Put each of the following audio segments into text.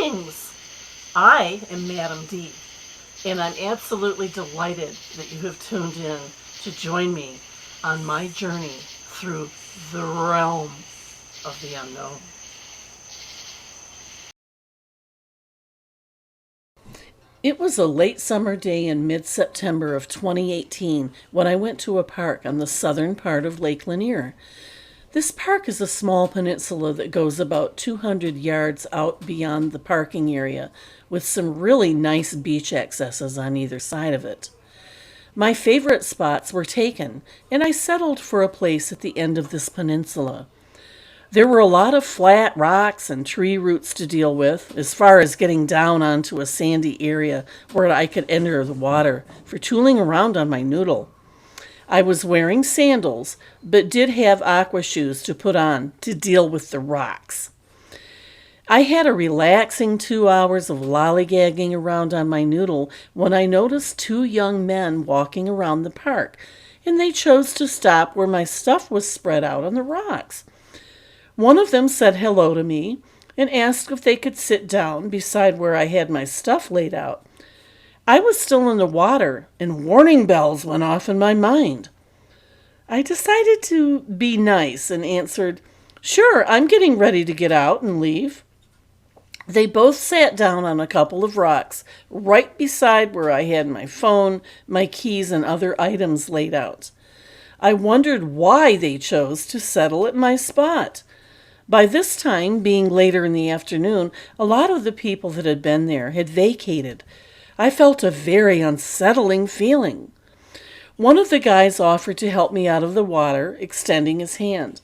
Greetings! I am Madam D, and I'm absolutely delighted that you have tuned in to join me on my journey through the realm of the unknown. It was a late summer day in mid-September of 2018 when I went to a park on the southern part of Lake Lanier. This park is a small peninsula that goes about 200 yards out beyond the parking area, with some really nice beach accesses on either side of it. My favorite spots were taken, and I settled for a place at the end of this peninsula. There were a lot of flat rocks and tree roots to deal with, as far as getting down onto a sandy area where I could enter the water for tooling around on my noodle. I was wearing sandals, but did have aqua shoes to put on to deal with the rocks. I had a relaxing 2 hours of lollygagging around on my noodle when I noticed two young men walking around the park, and they chose to stop where my stuff was spread out on the rocks. One of them said hello to me and asked if they could sit down beside where I had my stuff laid out. I was still in the water, and warning bells went off in my mind. I decided to be nice and answered, "Sure, I'm getting ready to get out and leave." They both sat down on a couple of rocks right beside where I had my phone, my keys, and other items laid out. I wondered why they chose to settle at my spot. By this time, being later in the afternoon, a lot of the people that had been there had vacated. I felt a very unsettling feeling. One of the guys offered to help me out of the water, extending his hand.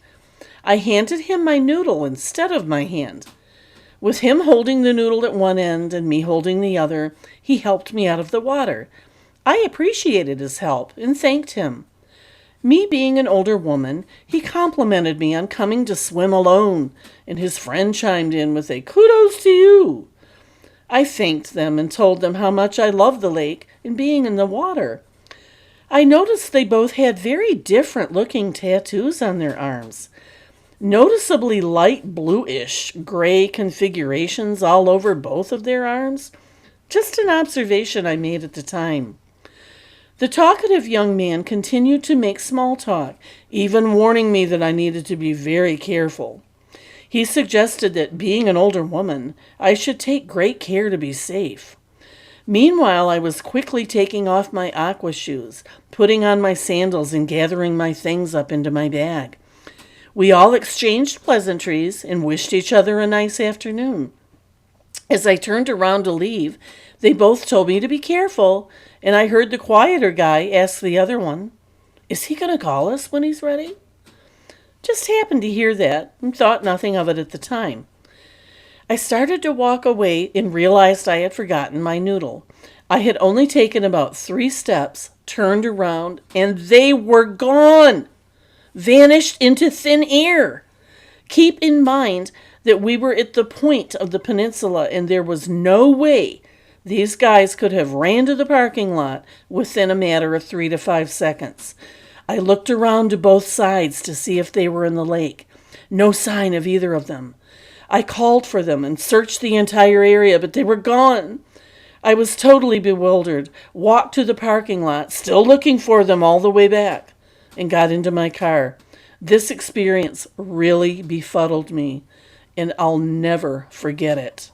I handed him my noodle instead of my hand. With him holding the noodle at one end and me holding the other, he helped me out of the water. I appreciated his help and thanked him. Me being an older woman, he complimented me on coming to swim alone, and his friend chimed in with a "kudos to you." I thanked them and told them how much I loved the lake and being in the water. I noticed they both had very different looking tattoos on their arms. Noticeably light bluish gray configurations all over both of their arms. Just an observation I made at the time. The talkative young man continued to make small talk, even warning me that I needed to be very careful. He suggested that, being an older woman, I should take great care to be safe. Meanwhile, I was quickly taking off my aqua shoes, putting on my sandals, and gathering my things up into my bag. We all exchanged pleasantries and wished each other a nice afternoon. As I turned around to leave, they both told me to be careful, and I heard the quieter guy ask the other one, "Is he going to call us when he's ready?" Just happened to hear that and thought nothing of it at the time. I started to walk away and realized I had forgotten my noodle. I had only taken about 3 steps, turned around, and they were gone, vanished into thin air. Keep in mind that we were at the point of the peninsula and there was no way these guys could have ran to the parking lot within a matter of 3 to 5 seconds. I looked around to both sides to see if they were in the lake. No sign of either of them. I called for them and searched the entire area, but they were gone. I was totally bewildered, walked to the parking lot, still looking for them all the way back, and got into my car. This experience really befuddled me, and I'll never forget it.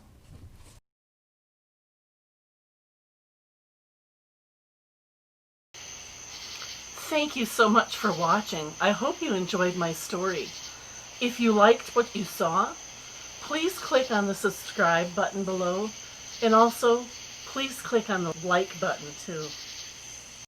Thank you so much for watching. I hope you enjoyed my story. If you liked what you saw, please click on the subscribe button below, and also please click on the like button too.